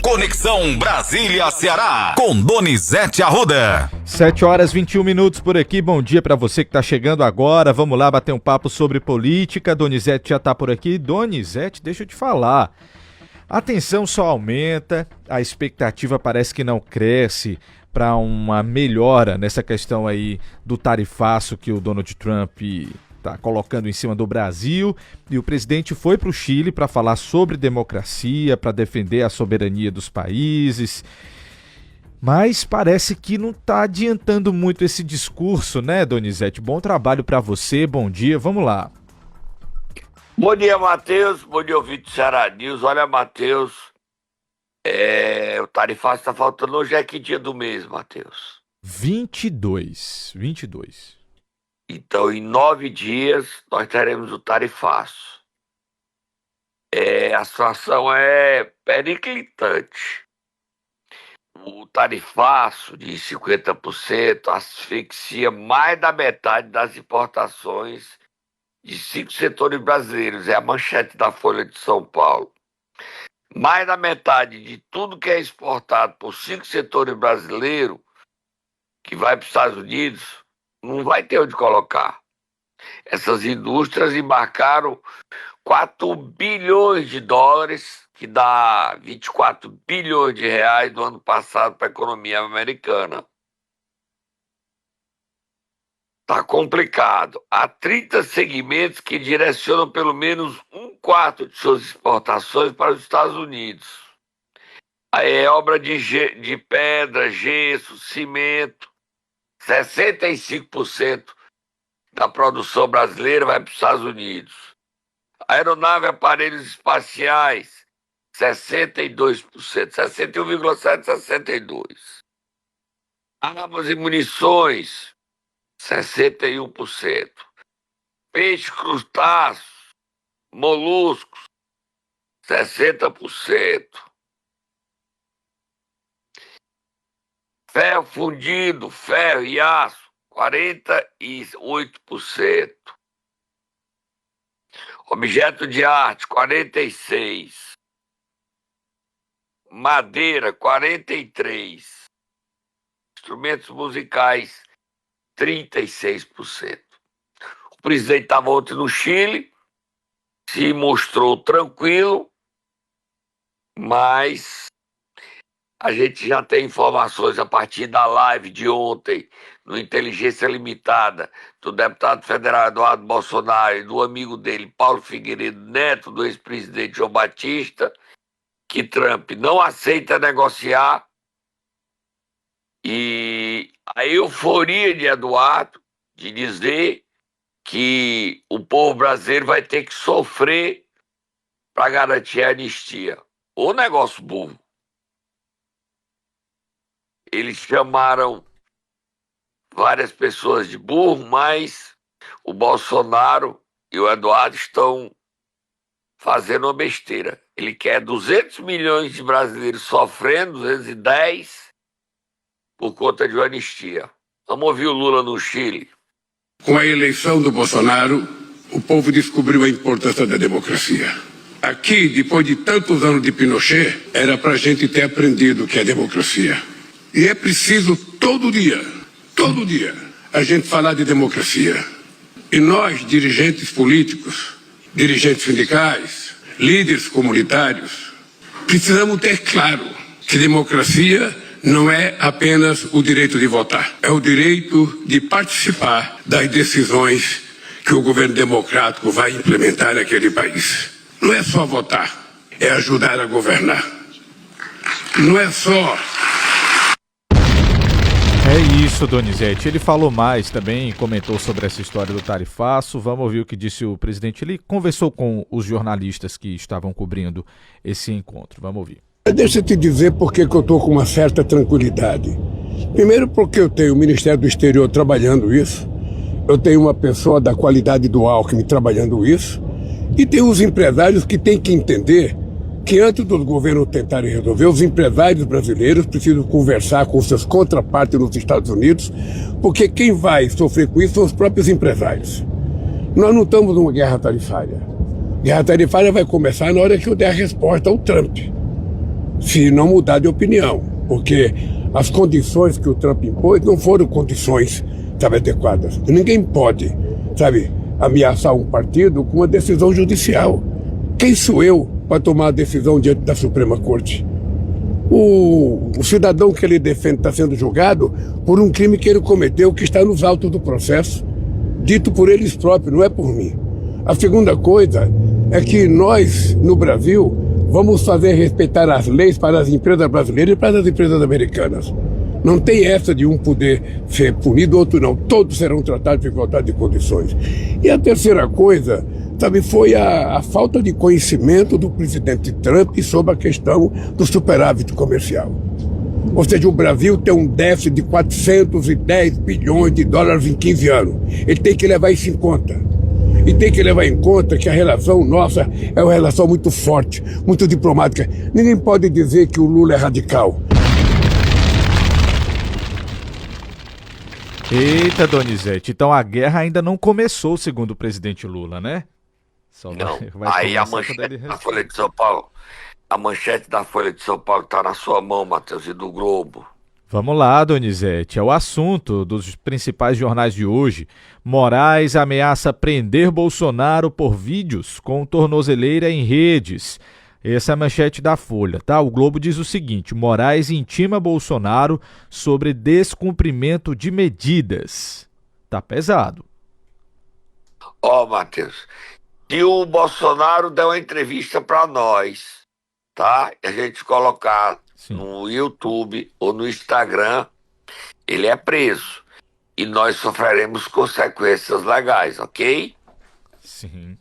Conexão Brasília-Ceará, com Donizete Arruda. 7h21 por aqui, bom dia pra você que tá chegando agora. Vamos lá bater um papo sobre política. Donizete já tá por aqui. Donizete, deixa eu te falar. A tensão só aumenta, a expectativa parece que não cresce para uma melhora nessa questão aí do tarifaço que o Donald Trump está colocando em cima do Brasil, e o presidente foi para o Chile para falar sobre democracia, para defender a soberania dos países, mas parece que não está adiantando muito esse discurso, né, Donizete? Bom trabalho para você, bom dia, vamos lá. Bom dia, Matheus, bom dia, ouvinte do Ceará News. Olha, Matheus, o tarifaço está faltando, hoje é que dia do mês, Matheus? 22. Então, em 9 dias, nós teremos o tarifaço. A situação é periclitante. O tarifaço de 50% asfixia mais da metade das importações de 5 setores brasileiros. É a manchete da Folha de São Paulo. Mais da metade de tudo que é exportado por 5 setores brasileiros, que vai para os Estados Unidos, não vai ter onde colocar. Essas indústrias embarcaram 4 bilhões de dólares, que dá 24 bilhões de reais do ano passado para a economia americana. Está complicado. Há 30 segmentos que direcionam pelo menos 1/4 de suas exportações para os Estados Unidos. Aí é obra de pedra, gesso, cimento. 65% da produção brasileira vai para os Estados Unidos. Aeronave e aparelhos espaciais, 62%, 61,7%, 62%. Armas e munições, 61%. Peixe, crustáceos, moluscos, 60%. Ferro fundido, ferro e aço, 48%. Objeto de arte, 46%. Madeira, 43%. Instrumentos musicais, 36%. O presidente estava ontem no Chile, se mostrou tranquilo, mas a gente já tem informações a partir da live de ontem, no Inteligência Limitada, do deputado federal Eduardo Bolsonaro e do amigo dele, Paulo Figueiredo Neto, do ex-presidente João Batista, que Trump não aceita negociar. E a euforia de Eduardo de dizer que o povo brasileiro vai ter que sofrer para garantir a anistia. O negócio burro. Eles chamaram várias pessoas de burro, mas o Bolsonaro e o Eduardo estão fazendo uma besteira. Ele quer 200 milhões de brasileiros sofrendo, 210, por conta de uma anistia. Vamos ouvir o Lula no Chile. Com a eleição do Bolsonaro, o povo descobriu a importância da democracia. Aqui, depois de tantos anos de Pinochet, era pra gente ter aprendido o que é democracia. E é preciso todo dia, a gente falar de democracia. E nós, dirigentes políticos, dirigentes sindicais, líderes comunitários, precisamos ter claro que democracia não é apenas o direito de votar, é o direito de participar das decisões que o governo democrático vai implementar naquele país. Não é só votar, é ajudar a governar. Não é só... É isso, Donizete. Ele falou mais também, comentou sobre essa história do tarifaço. Vamos ouvir o que disse o presidente. Ele conversou com os jornalistas que estavam cobrindo esse encontro. Vamos ouvir. Deixa eu te dizer por que eu estou com uma certa tranquilidade. Primeiro porque eu tenho o Ministério do Exterior trabalhando isso, eu tenho uma pessoa da qualidade do Alckmin trabalhando isso, e tem os empresários que têm que entender que antes dos governos tentarem resolver, os empresários brasileiros precisam conversar com seus contrapartes nos Estados Unidos, porque quem vai sofrer com isso são os próprios empresários. Nós não estamos numa guerra tarifária. Guerra tarifária vai começar na hora que eu der a resposta ao Trump. se não mudar de opinião, porque as condições que o Trump impôs não foram condições, sabe, adequadas. Ninguém pode, sabe, ameaçar um partido com uma decisão judicial. Quem sou eu para tomar a decisão diante da Suprema Corte? O cidadão que ele defende está sendo julgado por um crime que ele cometeu, que está nos autos do processo, dito por eles próprios, não é por mim. A segunda coisa é que nós, no Brasil, vamos fazer respeitar as leis para as empresas brasileiras e para as empresas americanas. Não tem essa de um poder ser punido, outro não. Todos serão tratados de igualdade de condições. E a terceira coisa, sabe, foi a falta de conhecimento do presidente Trump sobre a questão do superávit comercial. Ou seja, o Brasil tem um déficit de 410 bilhões de dólares em 15 anos. Ele tem que levar isso em conta. E tem que levar em conta que a relação nossa é uma relação muito forte, muito diplomática. Ninguém pode dizer que o Lula é radical. Eita, Donizete, então a guerra ainda não começou, segundo o presidente Lula, né? Só Não. vai Aí a começar quando ele manchete da Folha de São Paulo, a manchete da Folha de São Paulo está na sua mão, Matheus, e do Globo. Vamos lá, Donizete, é o assunto dos principais jornais de hoje. Moraes ameaça prender Bolsonaro por vídeos com tornozeleira em redes. Essa é a manchete da Folha, tá? O Globo diz o seguinte: Moraes intima Bolsonaro sobre descumprimento de medidas. Tá pesado. Ó, Matheus, se o Bolsonaro der uma entrevista para nós, tá? E a gente colocar Sim. no YouTube ou no Instagram, ele é preso. E nós sofreremos consequências legais, ok? Sim.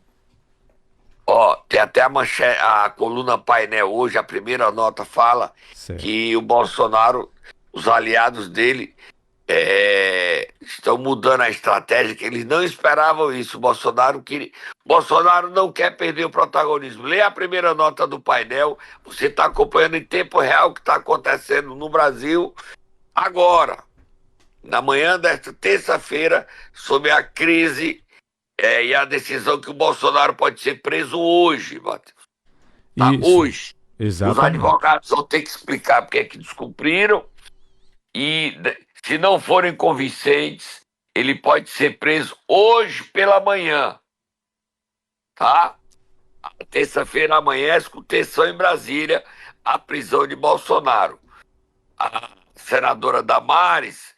Ó, tem até a coluna painel hoje, a primeira nota fala Certo. que o Bolsonaro, os aliados dele, estão mudando a estratégia, que eles não esperavam isso. Bolsonaro não quer perder o protagonismo. Lê a primeira nota do painel, você está acompanhando em tempo real o que está acontecendo no Brasil agora, na manhã desta terça-feira, sobre a crise e a decisão que o Bolsonaro pode ser preso hoje, Matheus. Tá? Isso. Hoje. Os Exatamente. advogados vão ter que explicar porque é que descumpriram e, se não forem convincentes, ele pode ser preso hoje pela manhã. Tá? Terça-feira amanhece com tensão em Brasília a prisão de Bolsonaro. A senadora Damares,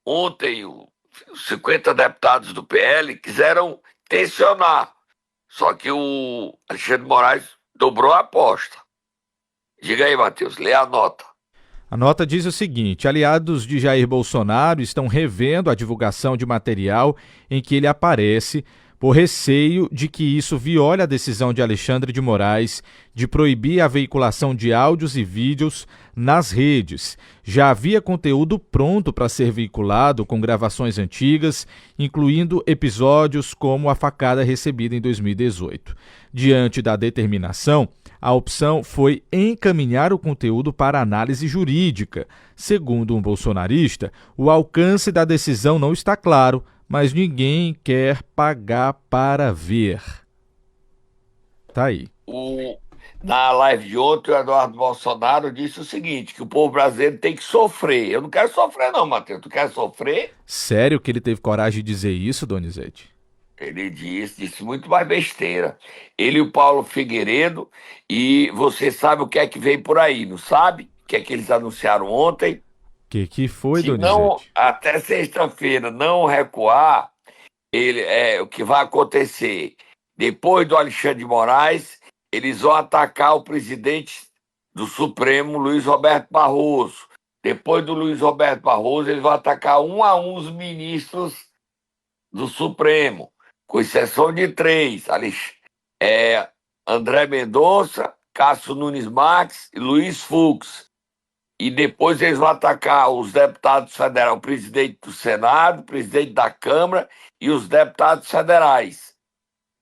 ontem, os 50 deputados do PL quiseram tensionar. Só que o Alexandre de Moraes dobrou a aposta. Diga aí, Matheus, lê a nota. A nota diz o seguinte: aliados de Jair Bolsonaro estão revendo a divulgação de material em que ele aparece, por receio de que isso viole a decisão de Alexandre de Moraes de proibir a veiculação de áudios e vídeos nas redes. Já havia conteúdo pronto para ser veiculado com gravações antigas, incluindo episódios como a facada recebida em 2018. Diante da determinação, a opção foi encaminhar o conteúdo para análise jurídica. Segundo um bolsonarista, o alcance da decisão não está claro, mas ninguém quer pagar para ver. Tá aí. Na live de ontem, o Eduardo Bolsonaro disse o seguinte, que o povo brasileiro tem que sofrer. Eu não quero sofrer não, Matheus. Tu quer sofrer? Sério que ele teve coragem de dizer isso, Donizete? Ele disse muito mais besteira. Ele e o Paulo Figueiredo, e você sabe o que é que vem por aí, não sabe? O que é que eles anunciaram ontem? Que foi, Se Donizete? não, até sexta-feira não recuar, o que vai acontecer? Depois do Alexandre de Moraes, eles vão atacar o presidente do Supremo, Luiz Roberto Barroso. Depois do Luiz Roberto Barroso, eles vão atacar um a um os ministros do Supremo, com exceção de 3. André Mendonça, Cássio Nunes Marques e Luiz Fux. E depois eles vão atacar os deputados federais, o presidente do Senado, o presidente da Câmara e os deputados federais.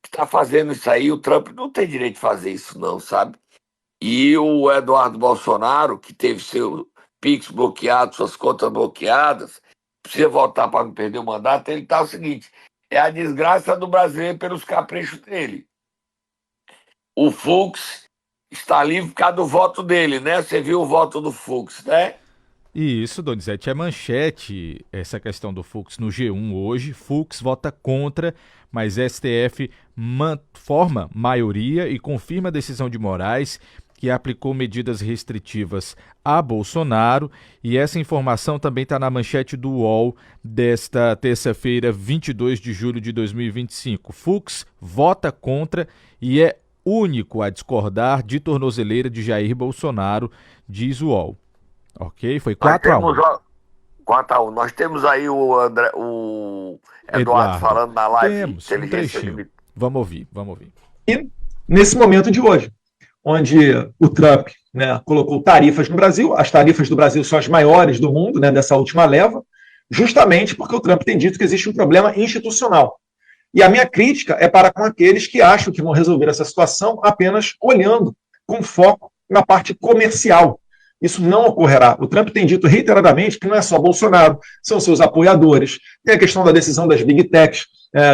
Que está fazendo isso aí, o Trump não tem direito de fazer isso não, sabe? E o Eduardo Bolsonaro, que teve seu Pix bloqueado, suas contas bloqueadas, precisa voltar para não perder o mandato, ele está o seguinte, é a desgraça do brasileiro pelos caprichos dele. O Fux está livre por causa do voto dele, né? Você viu o voto do Fux, né? E isso, Donizete, é manchete essa questão do Fux no G1 hoje. Fux vota contra, mas STF forma maioria e confirma a decisão de Moraes, que aplicou medidas restritivas a Bolsonaro. E essa informação também está na manchete do UOL desta terça-feira, 22 de julho de 2025. Fux vota contra e é único a discordar de tornozeleira de Jair Bolsonaro, diz o UOL. Ok? Foi 4-1. 4-1. Nós temos aí o Eduardo falando na live. Temos um trechinho. Vamos ouvir. E nesse momento de hoje, onde o Trump, né, colocou tarifas no Brasil, as tarifas do Brasil são as maiores do mundo, né, dessa última leva, justamente porque o Trump tem dito que existe um problema institucional. E a minha crítica é para com aqueles que acham que vão resolver essa situação apenas olhando com foco na parte comercial. Isso não ocorrerá. O Trump tem dito reiteradamente que não é só Bolsonaro, são seus apoiadores. Tem a questão da decisão das Big Techs,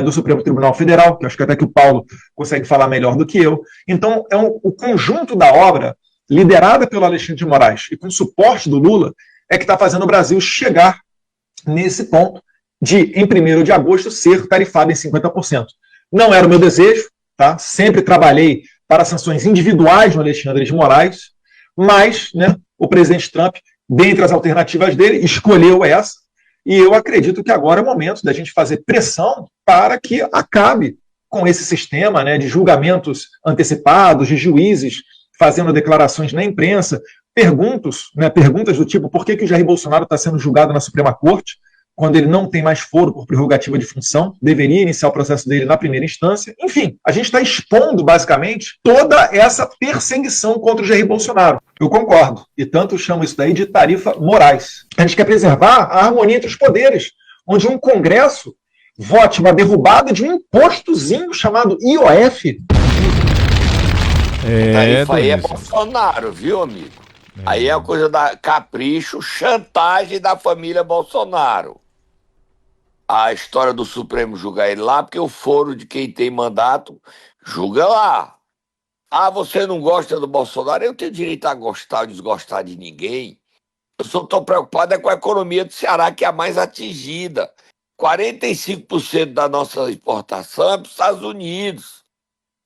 do Supremo Tribunal Federal, que acho que até que o Paulo consegue falar melhor do que eu. Então, o conjunto da obra, liderada pelo Alexandre de Moraes e com suporte do Lula, é que está fazendo o Brasil chegar nesse ponto de, em 1º de agosto, ser tarifado em 50%. Não era o meu desejo, tá? Sempre trabalhei para sanções individuais no Alexandre de Moraes, mas, né, o presidente Trump, dentre as alternativas dele, escolheu essa, e eu acredito que agora é o momento da gente fazer pressão para que acabe com esse sistema, né, de julgamentos antecipados, de juízes fazendo declarações na imprensa, perguntas do tipo por que o Jair Bolsonaro está sendo julgado na Suprema Corte, quando ele não tem mais foro por prerrogativa de função, deveria iniciar o processo dele na primeira instância. Enfim, a gente está expondo, basicamente, toda essa perseguição contra o Jair Bolsonaro. Eu concordo, e tanto chamo isso daí de tarifa Moraes. A gente quer preservar a harmonia entre os poderes, onde um Congresso vote uma derrubada de um impostozinho chamado IOF. Tarifa aí é Bolsonaro, viu, amigo? Aí é a coisa da capricho, chantagem da família Bolsonaro. A história do Supremo julgar ele lá, porque o foro de quem tem mandato julga lá. Ah, você não gosta do Bolsonaro? Eu tenho direito a gostar ou desgostar de ninguém. Eu só estou preocupado com a economia do Ceará, que é a mais atingida. 45% da nossa exportação é para os Estados Unidos.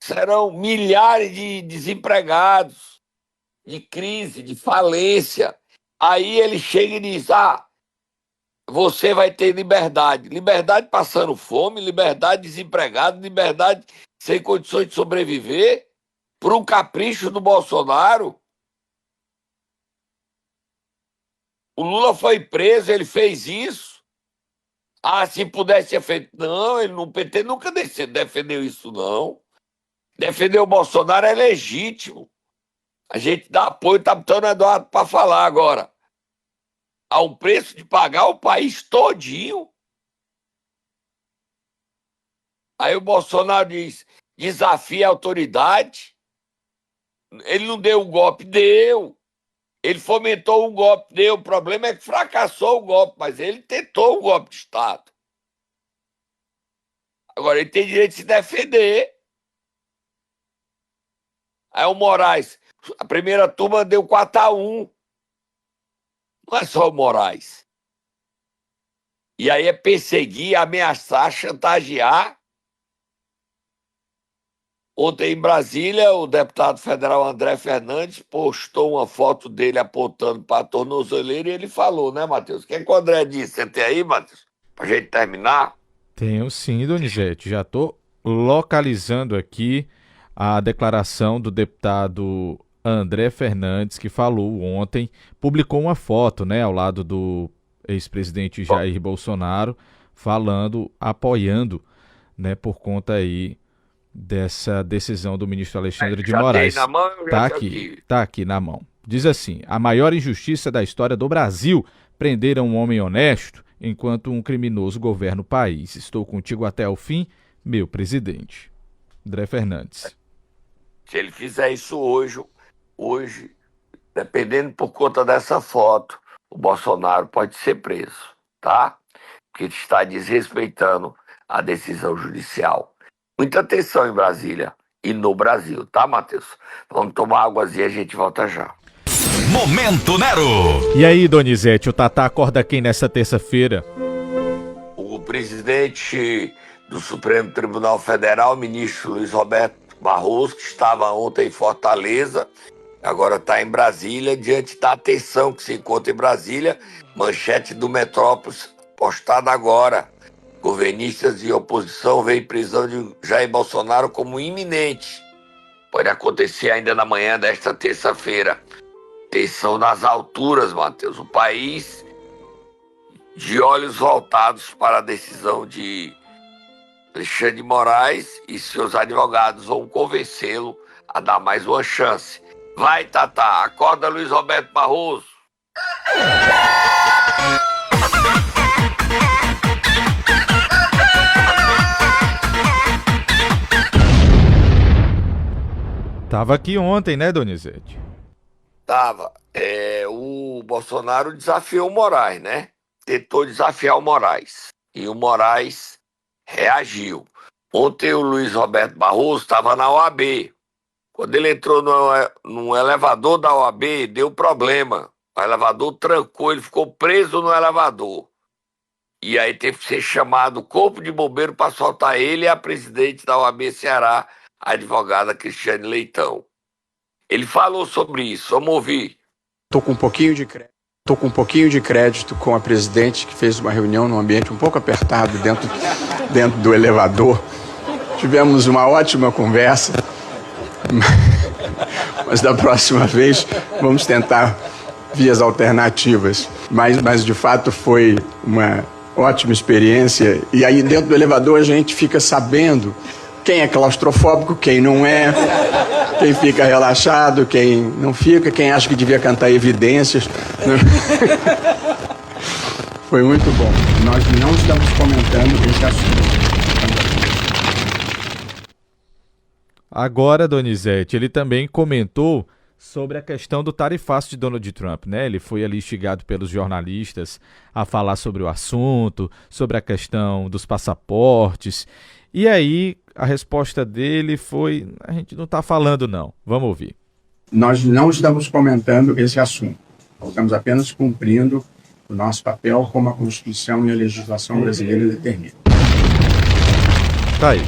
Serão milhares de desempregados, de crise, de falência. Aí ele chega e diz, você vai ter liberdade. Liberdade passando fome, liberdade desempregado, liberdade sem condições de sobreviver, por um capricho do Bolsonaro. O Lula foi preso, ele fez isso. Se pudesse ter feito. Não, o PT nunca defendeu isso, não. Defender o Bolsonaro é legítimo. A gente dá apoio, tá botando o Eduardo para falar agora. Há um preço de pagar o país todinho. Aí o Bolsonaro diz, desafia a autoridade. Ele não deu um golpe, deu. Ele fomentou um golpe, deu. O problema é que fracassou o golpe, mas ele tentou um golpe de Estado. Agora, ele tem direito de se defender. Aí o Moraes, a primeira turma deu 4-1. Não é só o Moraes. E aí é perseguir, ameaçar, chantagear. Ontem em Brasília, o deputado federal André Fernandes postou uma foto dele apontando para a tornozeleira e ele falou, né, Matheus? O que é que o André disse? Você tem aí, Matheus? Para a gente terminar? Tenho sim, Donizete. Já estou localizando aqui a declaração do deputado André Fernandes, que falou ontem, publicou uma foto, né, ao lado do ex-presidente Jair Bolsonaro, falando, apoiando, né, por conta aí dessa decisão do ministro Alexandre de Moraes. Na mão, tá aqui na mão. Diz assim: a maior injustiça da história do Brasil, prenderam um homem honesto enquanto um criminoso governa o país. Estou contigo até o fim, meu presidente. André Fernandes. Se ele fizer isso hoje, dependendo por conta dessa foto, o Bolsonaro pode ser preso, tá? Porque ele está desrespeitando a decisão judicial. Muita atenção em Brasília. e no Brasil, tá, Matheus? Vamos tomar águazinha e a gente volta já. Momento Nero. E aí, Donizete, o Tatá acorda quem nessa terça-feira? O presidente do Supremo Tribunal Federal, ministro Luiz Roberto Barroso, que estava ontem em Fortaleza, agora está em Brasília, diante da atenção que se encontra em Brasília, manchete do Metrópolis postada agora. Governistas e oposição veem prisão de Jair Bolsonaro como iminente. Pode acontecer ainda na manhã desta terça-feira. Tensão nas alturas, Matheus. O país de olhos voltados para a decisão de Alexandre de Moraes, e seus advogados vão convencê-lo a dar mais uma chance. Vai, Tatá, acorda Luiz Roberto Barroso. Tava aqui ontem, né, Donizete? Tava. O Bolsonaro desafiou o Moraes, né? Tentou desafiar o Moraes. E o Moraes reagiu. Ontem o Luiz Roberto Barroso estava na OAB. Quando ele entrou no elevador da OAB, deu problema. O elevador trancou, ele ficou preso no elevador. E aí teve que ser chamado o Corpo de Bombeiro para soltar ele e a presidente da OAB Ceará, a advogada Cristiane Leitão. Ele falou sobre isso, vamos ouvir. Tô com um pouquinho de crédito com a presidente, que fez uma reunião num ambiente um pouco apertado dentro do elevador. Tivemos uma ótima conversa, mas da próxima vez vamos tentar vias alternativas. Mas de fato foi uma ótima experiência. E aí dentro do elevador a gente fica sabendo quem é claustrofóbico, quem não é, quem fica relaxado, quem não fica, quem acha que devia cantar evidências. Foi muito bom. Nós não estamos comentando esse assunto. Agora, Donizete, ele também comentou sobre a questão do tarifaço de Donald Trump, né? Ele foi ali instigado pelos jornalistas a falar sobre o assunto, sobre a questão dos passaportes. E aí, a resposta dele foi: a gente não está falando não. Vamos ouvir. Nós não estamos comentando esse assunto. Estamos apenas cumprindo o nosso papel como a Constituição e a legislação brasileira determinam. Tá aí.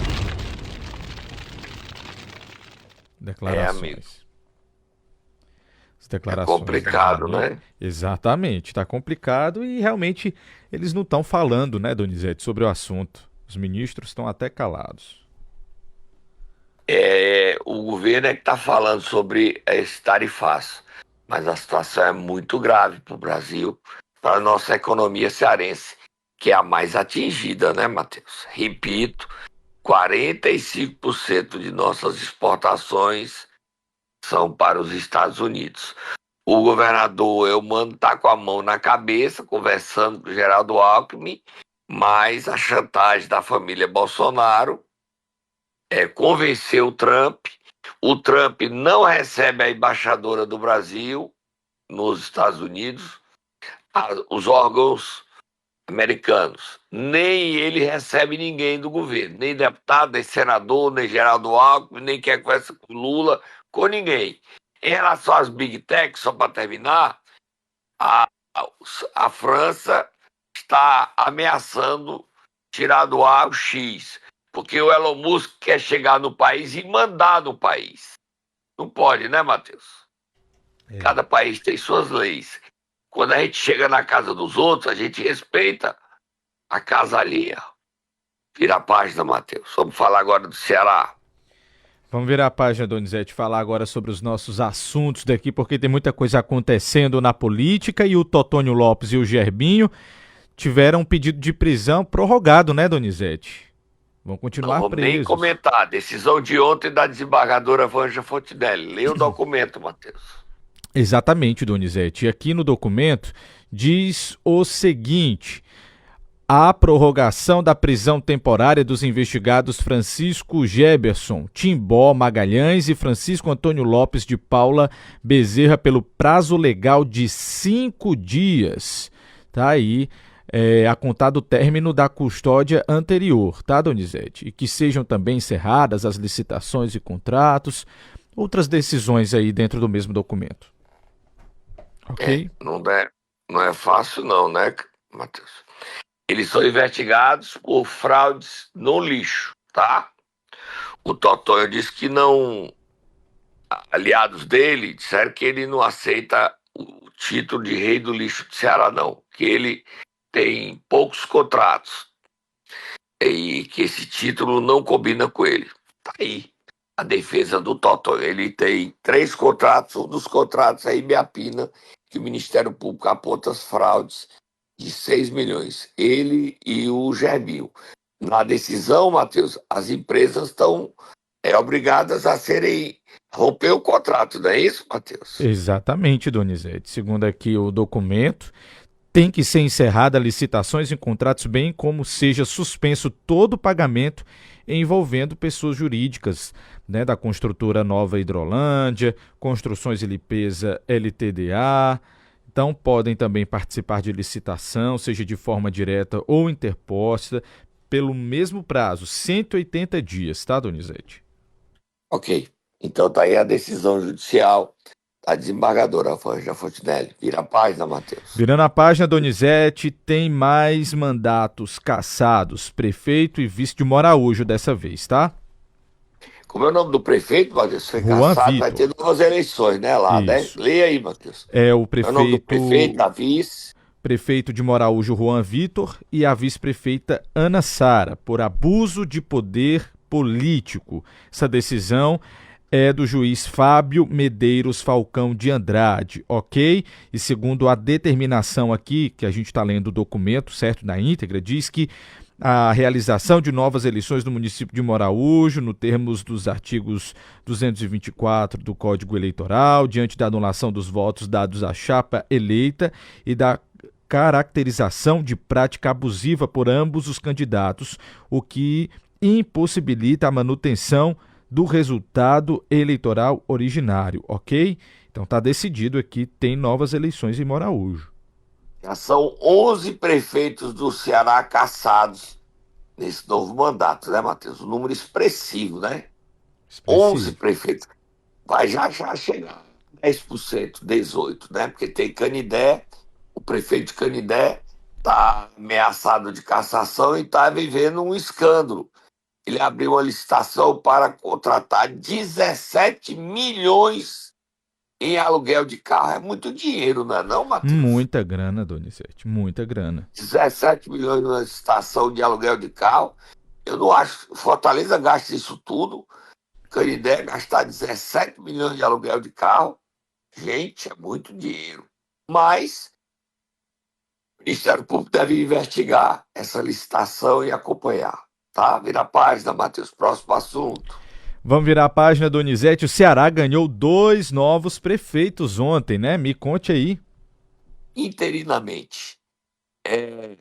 Declarações. Amigo. As declarações. É complicado, né? Exatamente, está complicado e realmente eles não estão falando, né, Donizete, sobre o assunto. Os ministros estão até calados. O governo é que está falando sobre esse tarifaço, mas a situação é muito grave para o Brasil, para a nossa economia cearense, que é a mais atingida, né, Matheus? Repito, 45% de nossas exportações são para os Estados Unidos. O governador Eumano está com a mão na cabeça, conversando com o Geraldo Alckmin, mas a chantagem da família Bolsonaro convenceu o Trump. O Trump não recebe a embaixadora do Brasil nos Estados Unidos, os órgãos americanos. Nem ele recebe ninguém do governo, nem deputado, nem senador, nem Geraldo Alckmin, nem quer conversa com Lula, com ninguém. Em relação às Big Tech, só para terminar, a França está ameaçando tirar do ar o X, porque o Elon Musk quer chegar no país e mandar no país. Não pode, né, Matheus? Cada país tem suas leis. Quando a gente chega na casa dos outros, a gente respeita a casa alheia. Vira a página, Matheus. Vamos falar agora do Ceará. Vamos virar a página, Donizete, falar agora sobre os nossos assuntos daqui, porque tem muita coisa acontecendo na política e o Totônio Lopes e o Gerbinho tiveram um pedido de prisão prorrogado, né, Donizete? Vão continuar Não presos. Nem comentar. A decisão de ontem da desembargadora Vanja Fontinelli. Leia o documento, Matheus. Exatamente, Donizete. E aqui no documento diz o seguinte: a prorrogação da prisão temporária dos investigados Francisco Geberson Timbó Magalhães e Francisco Antônio Lopes de Paula Bezerra pelo prazo legal de 5 dias. Tá aí a contar do término da custódia anterior, tá, Donizete? E que sejam também encerradas as licitações e contratos, outras decisões aí dentro do mesmo documento. Ok? Não é fácil não, né, Matheus? Eles são investigados por fraudes no lixo, tá? O Totonho disse que não. Aliados dele disseram que ele não aceita o título de rei do lixo do Ceará, não. Que ele tem poucos contratos e que esse título não combina com ele. Tá aí a defesa do Totonho. Ele tem 3 contratos, um dos contratos aí me apina que o Ministério Público aponta as fraudes de 6 milhões. Ele e o Gerbinho. Na decisão, Matheus, as empresas estão obrigadas a romper o contrato, não é isso, Matheus? Exatamente, Donizete. Segundo aqui o documento, tem que ser encerrada licitações e contratos, bem como seja suspenso todo o pagamento envolvendo pessoas jurídicas, né, da construtora Nova Hidrolândia, Construções e Limpeza LTDA. Então, podem também participar de licitação, seja de forma direta ou interposta, pelo mesmo prazo, 180 dias, tá, Donizete? Ok. Então tá aí a decisão judicial da desembargadora Fanja Fontinelli. Vira a página, Matheus. Virando a página, Donizete, tem mais mandatos cassados, prefeito e vice de Moraújo dessa vez, tá? Como é o nome do prefeito, Matheus? Foi Juan cassado, vai Vitor. ter novas eleições, né, lá, né? Isso. Leia aí, Matheus. É o É o nome do prefeito, da prefeito de Moraújo, Juan Vitor, e a vice-prefeita Ana Sara, por abuso de poder político. Essa decisão é do juiz Fábio Medeiros Falcão de Andrade, ok? E segundo a determinação aqui, que a gente está lendo o documento, certo, na íntegra, diz que a realização de novas eleições no município de Moraújo, no termos dos artigos 224 do Código Eleitoral, diante da anulação dos votos dados à chapa eleita e da caracterização de prática abusiva por ambos os candidatos, o que impossibilita a manutenção do resultado eleitoral originário, ok? Então está decidido aqui, tem novas eleições em Moraújo. Já são 11 prefeitos do Ceará cassados nesse novo mandato, né, Matheus? Um número expressivo, né? 11 prefeitos. Vai já chegar 10%, 18%, né? Porque tem Canidé, o prefeito de Canidé está ameaçado de cassação e está vivendo um escândalo. Ele abriu uma licitação para contratar 17 milhões em aluguel de carro. É muito dinheiro, não é não, Matheus? Muita grana, Donizete, muita grana. 17 milhões numa licitação de aluguel de carro. Eu não acho que Fortaleza gasta isso tudo. Canindé gastar 17 milhões de aluguel de carro. Gente, é muito dinheiro. Mas o Ministério Público deve investigar essa licitação e acompanhar. Tá? Vira a página, Matheus. Próximo assunto. Vamos virar a página, Donizete. O Ceará ganhou 2 novos prefeitos ontem, né? Me conte aí. Interinamente.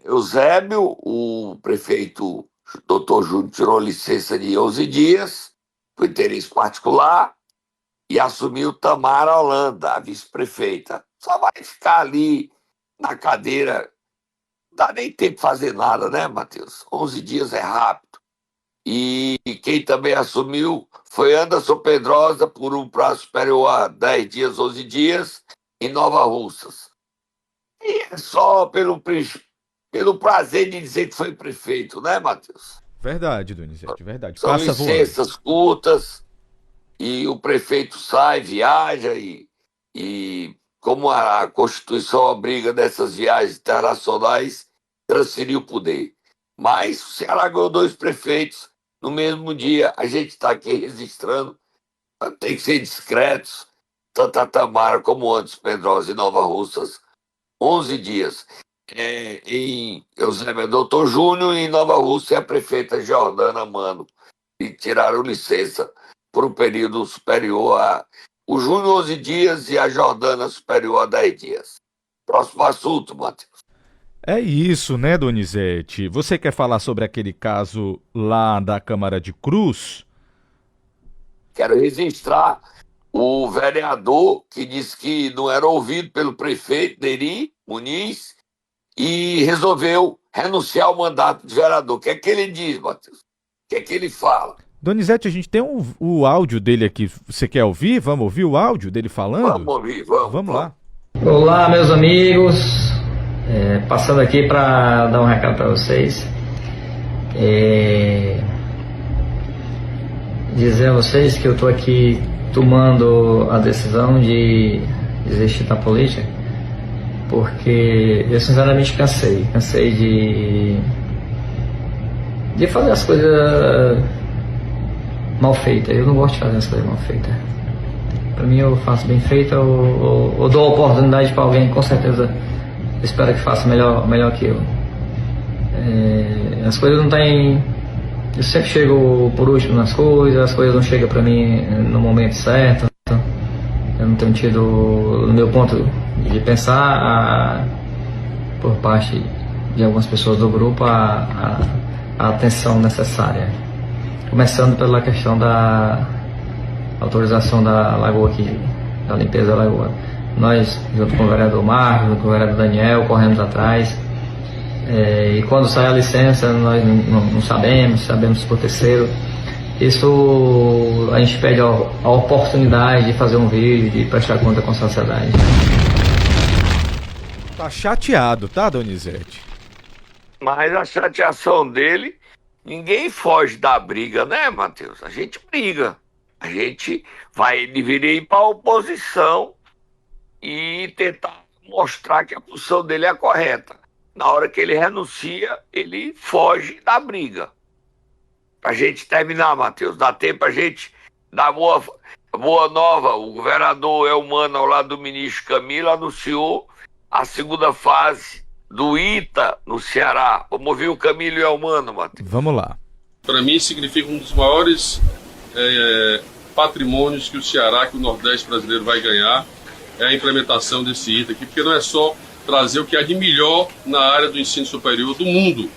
Eusébio, o prefeito Dr. Júnior, tirou licença de 11 dias, por interesse particular, e assumiu Tamara Holanda, a vice-prefeita. Só vai ficar ali na cadeira. Não dá nem tempo de fazer nada, né, Matheus? 11 dias é rápido. E quem também assumiu foi Anderson Pedrosa, por um prazo superior a 10 dias, 11 dias, em Nova Russas. E é só pelo prazer de dizer que foi prefeito, né, Matheus? Verdade, Donizete, verdade. São Passa voando. licenças curtas, e o prefeito sai, viaja, e como a Constituição obriga nessas viagens internacionais, transferir o poder. Mas o Ceará ganhou 2 prefeitos no mesmo dia. A gente está aqui registrando, tem que ser discretos, tanto a Tamara como Anderson Pedrosa e Nova Russas, 11 dias. Em Eusébio é Doutor Júnior, e em Nova Rússia é a prefeita Jordana Mano, e tiraram licença por um período superior a... O Júnior 11 dias e a Jordana superior a 10 dias. Próximo assunto, Matheus. É isso, né, Donizete? Você quer falar sobre aquele caso lá da Câmara de Cruz? Quero registrar o vereador que disse que não era ouvido pelo prefeito Neri Muniz, e resolveu renunciar ao mandato de vereador. O que é que ele diz, Matheus? O que é que ele fala? Donizete, a gente tem o áudio dele aqui. Você quer ouvir? Vamos ouvir o áudio dele falando? Vamos ouvir, vamos lá. Olá, meus amigos. Passando aqui para dar um recado para vocês. Dizer a vocês que eu estou aqui tomando a decisão de desistir da política, porque eu sinceramente cansei de fazer as coisas mal feitas. Eu não gosto de fazer as coisas mal feitas. Para mim, eu faço bem feita ou dou oportunidade para alguém, com certeza espero que faça melhor que eu. As coisas não têm. Eu sempre chego por último nas coisas, as coisas não chegam para mim no momento certo. Eu não tenho tido, no meu ponto de pensar, por parte de algumas pessoas do grupo, a atenção necessária. Começando pela questão da autorização da lagoa aqui, da limpeza da lagoa. Nós, junto com o vereador Marcos, junto com o vereador Daniel, corremos atrás. E quando sai a licença, nós não sabemos por terceiro. Isso a gente pede a oportunidade de fazer um vídeo, de prestar conta com a sociedade. Tá chateado, tá, Donizete? Mas a chateação dele, ninguém foge da briga, né, Matheus? A gente briga. A gente deveria ir para a oposição e tentar mostrar que a posição dele é a correta. Na hora que ele renuncia, ele foge da briga. Pra gente terminar, Matheus, dá tempo pra gente dar boa nova. O governador Elmano, ao lado do ministro Camilo, anunciou a segunda fase do ITA no Ceará. Vamos ouvir o Camilo e o Elmano, Matheus. Vamos lá. Para mim, significa um dos maiores patrimônios que o Ceará, que o Nordeste brasileiro vai ganhar, é a implementação desse ITA aqui, porque não é só trazer o que há de melhor na área do ensino superior do mundo.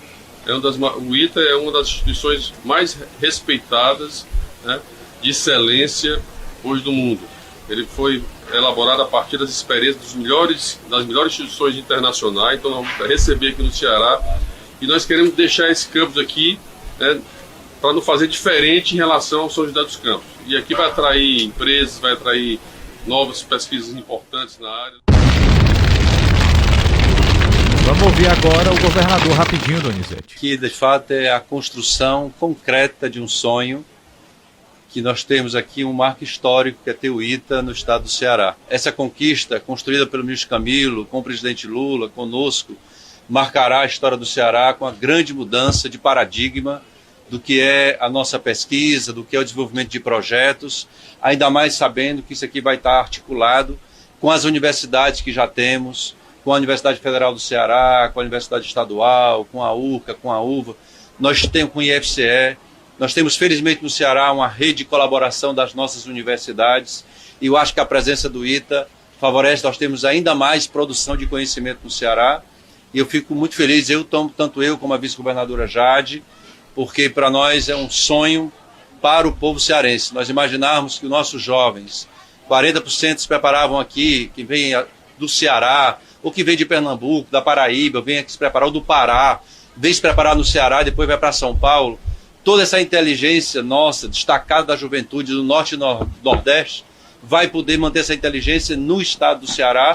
O ITA é uma das instituições mais respeitadas, né, de excelência hoje do mundo. Ele foi elaborado a partir das experiências das melhores instituições internacionais, então nós vamos receber aqui no Ceará, e nós queremos deixar esse campus aqui, né, para não fazer diferente em relação ao São José dos Campos. E aqui vai atrair empresas, vai atrair novas pesquisas importantes na área. Vamos ouvir agora o governador rapidinho, Donizete. Que de fato é a construção concreta de um sonho, que nós temos aqui um marco histórico, que é ter o ITA no estado do Ceará. Essa conquista, construída pelo ministro Camilo, com o presidente Lula, conosco, marcará a história do Ceará com a grande mudança de paradigma do que é a nossa pesquisa, do que é o desenvolvimento de projetos, ainda mais sabendo que isso aqui vai estar articulado com as universidades que já temos, com a Universidade Federal do Ceará, com a Universidade Estadual, com a UCA, com a UVA, nós temos com o IFCE, nós temos felizmente no Ceará uma rede de colaboração das nossas universidades, e eu acho que a presença do ITA favorece, nós temos ainda mais produção de conhecimento no Ceará, e eu fico muito feliz, tanto eu como a vice-governadora Jade, porque para nós é um sonho para o povo cearense. Nós imaginarmos que os nossos jovens, 40% se preparavam aqui, que vem do Ceará, ou que vem de Pernambuco, da Paraíba, vem aqui se preparar, ou do Pará, vem se preparar no Ceará e depois vai para São Paulo. Toda essa inteligência nossa, destacada da juventude do Norte e Nordeste, vai poder manter essa inteligência no estado do Ceará.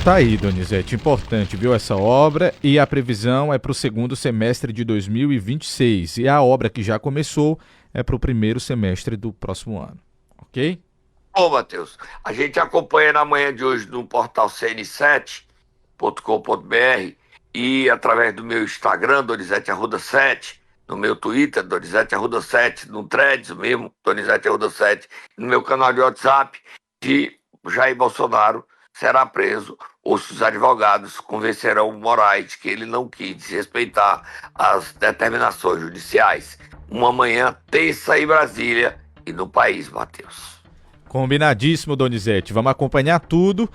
Tá aí, Donizete, importante, viu, essa obra, e a previsão é para o segundo semestre de 2026, e a obra que já começou é para o primeiro semestre do próximo ano, ok? Bom, Matheus, a gente acompanha na manhã de hoje no portal cn7.com.br e através do meu Instagram, Donizete Arruda 7, no meu Twitter, Donizete Arruda 7, no Threads mesmo, Donizete Arruda 7, no meu canal de WhatsApp, que Jair Bolsonaro será preso ou se os advogados convencerão o Moraes de que ele não quis desrespeitar as determinações judiciais. Uma manhã tensa em Brasília e no país, Matheus. Combinadíssimo, Donizete. Vamos acompanhar tudo